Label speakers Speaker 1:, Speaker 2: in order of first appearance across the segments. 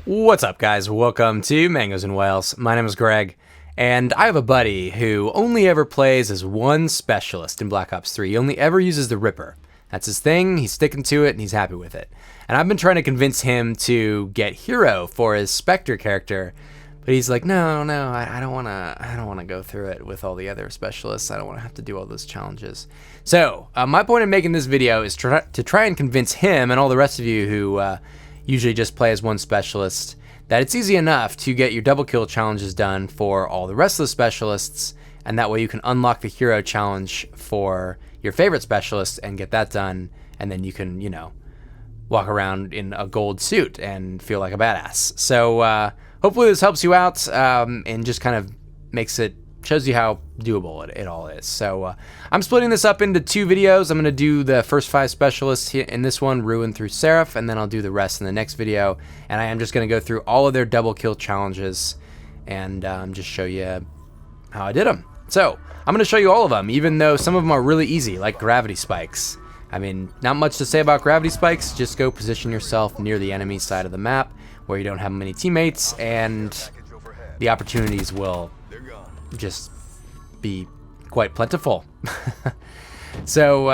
Speaker 1: What's up, guys? Welcome to Mangoes and Whales. My name is Greg, and I have a buddy who only ever plays as one specialist in Black Ops 3. He only ever uses the Ripper. That's his thing, he's sticking to it, and he's happy with it. And I've been trying to convince him to get Hero for his Spectre character, but he's like, no, I don't wanna go through it with all the other specialists. I don't wanna have to do all those challenges. So, my point in making this video is to try and convince him and all the rest of you who usually just play as one specialist that it's easy enough to get your double kill challenges done for all the rest of the specialists, and that way you can unlock the hero challenge for your favorite specialist and get that done, and then you can, you know, walk around in a gold suit and feel like a badass. So hopefully this helps you out and just kind of shows you how doable it all is. So I'm splitting this up into two videos. I'm going to do the first 5 specialists in this one, Ruin through Seraph, and then I'll do the rest in the next video. And I am just going to go through all of their double kill challenges and just show you how I did them. So I'm going to show you all of them, even though some of them are really easy, like gravity spikes. I mean, not much to say about gravity spikes. Just go position yourself near the enemy side of the map where you don't have many teammates, and the opportunities will just be quite plentiful. So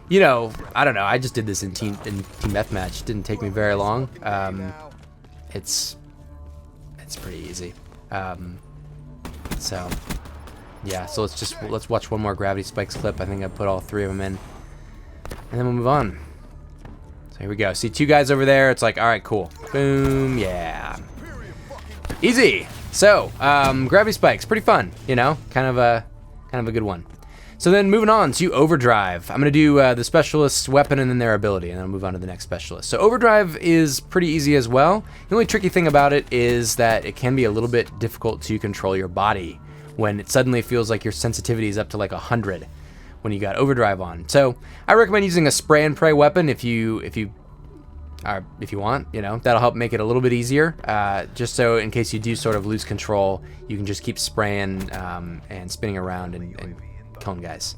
Speaker 1: you know, I don't know, I just did this in team deathmatch. It didn't take me very long. It's pretty easy. So yeah, so let's watch one more gravity spikes clip. I think I put all 3 of them in, and then we'll move on. So here we go. See 2 guys over there. It's like, all right, cool, boom, yeah, easy. So, gravity spikes, pretty fun, you know, kind of a good one. So then moving on to Overdrive. I'm gonna do the specialist's weapon and then their ability, and then I'll move on to the next specialist. So Overdrive is pretty easy as well. The only tricky thing about it is that it can be a little bit difficult to control your body when it suddenly feels like your sensitivity is up to like 100 when you got Overdrive on. So I recommend using a spray and pray weapon if you want, you know, that'll help make it a little bit easier, just so in case you do sort of lose control, you can just keep spraying and spinning around and killing guys.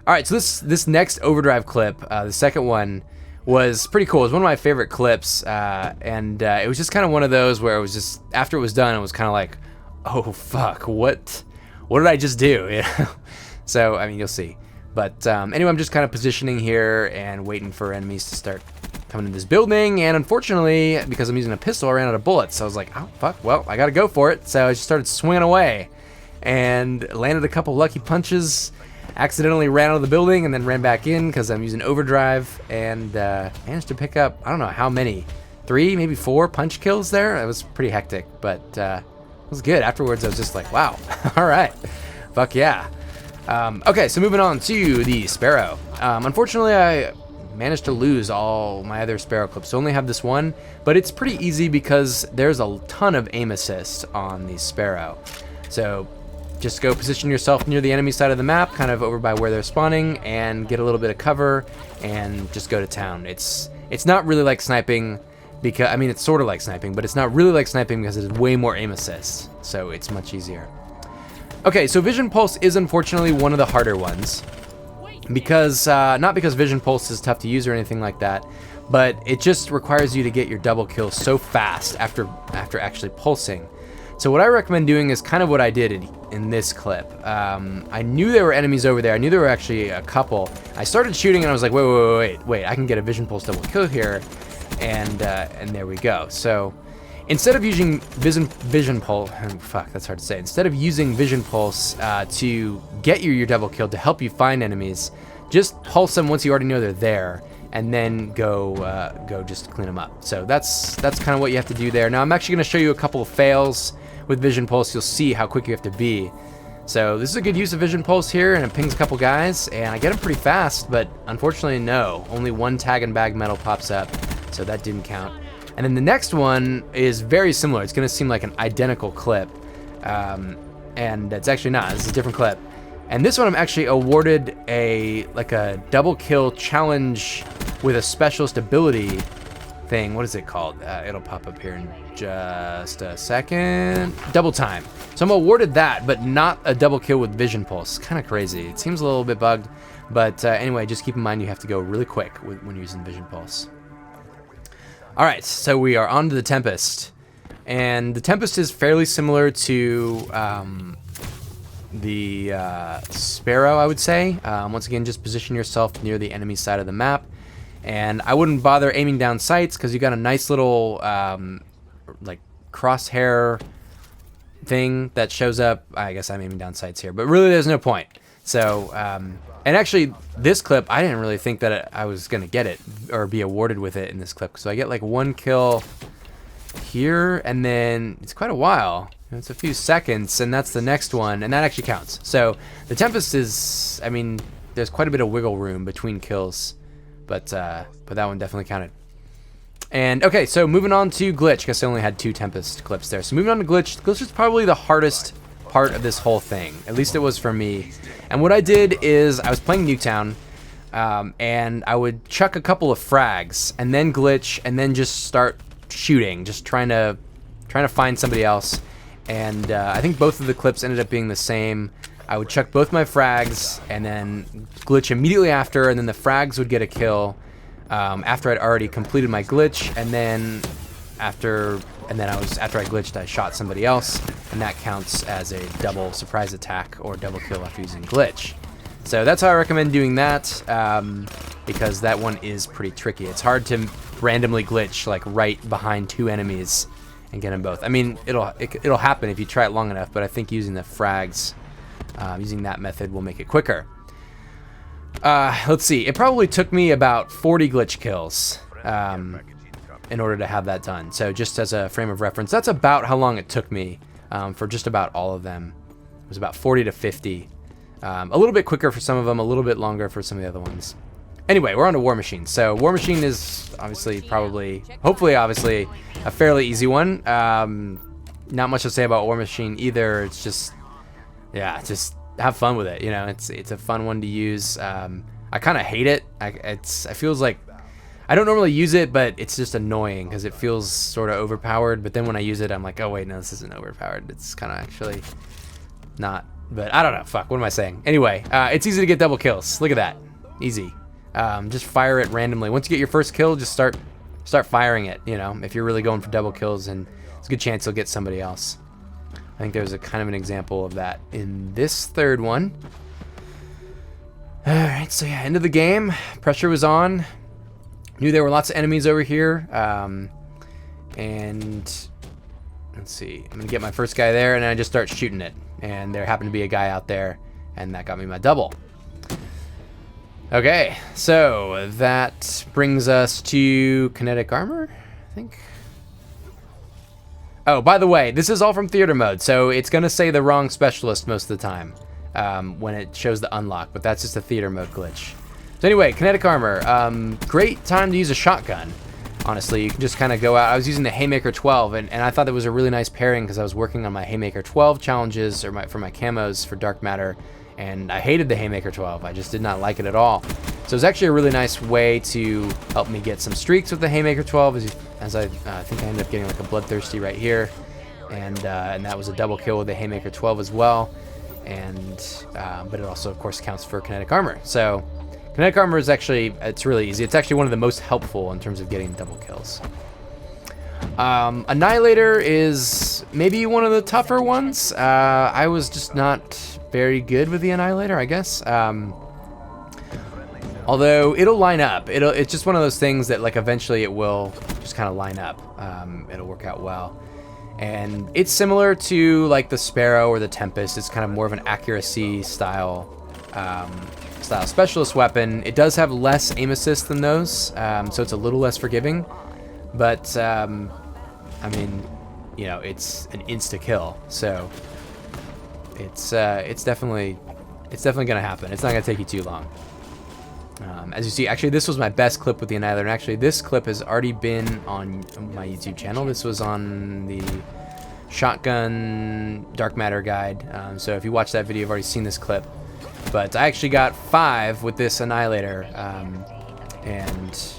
Speaker 1: All right, so this next Overdrive clip, the second one, was pretty cool. It was one of my favorite clips, and it was just kind of one of those where it was just, after it was done, it was kind of like, oh fuck, what did I just do? You know? So I mean, you'll see. But anyway, I'm just kind of positioning here and waiting for enemies to start coming in this building, and unfortunately, because I'm using a pistol, I ran out of bullets. So I was like, oh fuck, well, I gotta go for it. So I just started swinging away and landed a couple lucky punches, accidentally ran out of the building, and then ran back in because I'm using Overdrive, and managed to pick up, I don't know how many, 3, maybe 4 punch kills there. It was pretty hectic, but it was good. Afterwards, I was just like, wow, all right, fuck yeah. Okay, so moving on to the Sparrow. Unfortunately, I managed to lose all my other Sparrow clips, so only have this one, but it's pretty easy because there's a ton of aim assist on the Sparrow. So just go position yourself near the enemy side of the map, kind of over by where they're spawning, and get a little bit of cover and just go to town. It's not really like sniping, because I mean, it's sort of like sniping, but it's not really like sniping because there's way more aim assist, so it's much easier. Okay, so Vision Pulse is unfortunately one of the harder ones, because not because Vision Pulse is tough to use or anything like that, but it just requires you to get your double kill so fast after actually pulsing. So what I recommend doing is kind of what I did in this clip. I knew there were enemies over there. I knew there were actually a couple. I started shooting and I was like, wait, I can get a Vision Pulse double kill here, and there we go. So instead of using Vision Pulse, fuck, that's hard to say. Instead of using Vision Pulse to get you your double kill to help you find enemies, just pulse them once you already know they're there, and then go just clean them up. So that's kind of what you have to do there. Now I'm actually going to show you a couple of fails with Vision Pulse. You'll see how quick you have to be. So this is a good use of Vision Pulse here, and it pings a couple guys, and I get them pretty fast, but unfortunately no, only 1 tag and bag medal pops up, so that didn't count. And then the next one is very similar. It's going to seem like an identical clip, and it's actually not. This is a different clip. And this one I'm actually awarded a double kill challenge with a specialist ability thing. What is it called? It'll pop up here in just a second. Double time. So I'm awarded that, but not a double kill with Vision Pulse. Kind of crazy. It seems a little bit bugged, but anyway, just keep in mind you have to go really quick when you're using Vision Pulse. Alright, so we are on to the Tempest. And the Tempest is fairly similar to the Sparrow, I would say. Once again, just position yourself near the enemy side of the map. And I wouldn't bother aiming down sights because you got a nice little like crosshair thing that shows up. I guess I'm aiming down sights here, but really there's no point. So, and actually this clip, I didn't really think that I was going to get it or be awarded with it in this clip. So I get like 1 kill here, and then it's quite a while. It's a few seconds, and that's the next one, and that actually counts. So the Tempest is, I mean, there's quite a bit of wiggle room between kills, but that one definitely counted. And okay, so moving on to Glitch. Guess I only had 2 Tempest clips there. So moving on to Glitch. Glitch is probably the hardest part of this whole thing. At least it was for me. And what I did is I was playing Nuketown, and I would chuck a couple of frags, and then glitch, and then just start shooting, just trying to find somebody else. And I think both of the clips ended up being the same. I would chuck both my frags, and then glitch immediately after, and then the frags would get a kill after I'd already completed my glitch, and then after I glitched, I shot somebody else, and that counts as a double surprise attack or double kill after using glitch. So that's how I recommend doing that, because that one is pretty tricky. It's hard to randomly glitch like right behind 2 enemies and get them both. I mean, it'll happen if you try it long enough, but I think using the frags, using that method will make it quicker. Let's see. It probably took me about 40 glitch kills in order to have that done. So just as a frame of reference, that's about how long it took me for just about all of them. It was about 40 to 50. A little bit quicker for some of them, a little bit longer for some of the other ones. Anyway, we're on to War Machine. So War Machine is obviously, hopefully, a fairly easy one. Not much to say about War Machine either. It's just, yeah, just have fun with it. You know, it's a fun one to use. I kind of hate it. It feels like I don't normally use it, but it's just annoying because it feels sort of overpowered. But then when I use it, I'm like, oh wait, no, this isn't overpowered. It's kind of actually not. But I don't know. Fuck. What am I saying? Anyway, it's easy to get double kills. Look at that. Easy. Just fire it randomly. Once you get your first kill, just start firing it. You know, if you're really going for double kills, and it's a good chance you'll get somebody else. I think there's a kind of an example of that in this third one. All right. So yeah, end of the game. Pressure was on. Knew there were lots of enemies over here. And let's see. I'm gonna get my first guy there, and then I just start shooting it. And there happened to be a guy out there, and that got me my double. Okay, so that brings us to Kinetic Armor, I think. Oh, by the way, this is all from theater mode, so it's gonna say the wrong specialist most of the time when it shows the unlock, but that's just a theater mode glitch. So anyway, Kinetic Armor, great time to use a shotgun. Honestly, you can just kind of go out. I was using the Haymaker 12, and I thought that was a really nice pairing because I was working on my Haymaker 12 challenges for my camos for Dark Matter, and I hated the Haymaker 12. I just did not like it at all. So it was actually a really nice way to help me get some streaks with the Haymaker 12, as I think I ended up getting like a Bloodthirsty right here, and that was a double kill with the Haymaker 12 as well, and but it also, of course, counts for Kinetic Armor. So Kinetic Armor is actually, it's really easy. It's actually one of the most helpful in terms of getting double kills. Annihilator is maybe one of the tougher ones. I was just not very good with the Annihilator, I guess. Although it'll line up. It's just one of those things that like eventually it will just kind of line up. It'll work out well. And it's similar to like the Sparrow or the Tempest. It's kind of more of an accuracy style specialist weapon. It does have less aim assist than those, so it's a little less forgiving. But I mean, you know, it's an insta kill, so it's definitely gonna happen. It's not gonna take you too long. As you see, actually, this was my best clip with the Annihilator, and actually, this clip has already been on my YouTube channel. This was on the Shotgun Dark Matter guide. So if you watch that video, you've already seen this clip. But I actually got 5 with this Annihilator, and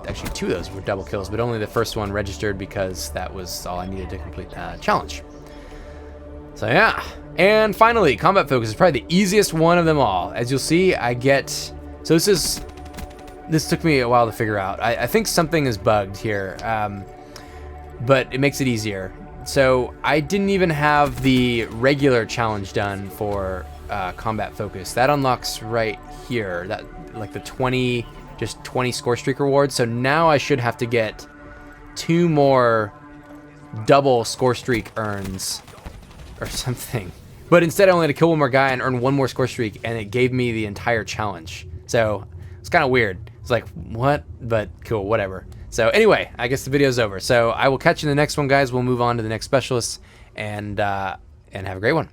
Speaker 1: actually 2 of those were double kills, but only the first one registered because that was all I needed to complete the challenge. So yeah, and finally, Combat Focus is probably the easiest one of them all. As you'll see, I get, so this is this took me a while to figure out. I think something is bugged here, but it makes it easier. So I didn't even have the regular challenge done for combat focus. That unlocks right here, that like the 20 score streak rewards. So now I should have to get 2 more double score streak earns or something. But instead I only had to kill 1 more guy and earn 1 more score streak, and it gave me the entire challenge. So it's kind of weird. It's like, what? But cool, whatever. So anyway, I guess the video's over. So I will catch you in the next one, guys. We'll move on to the next specialist, and have a great one.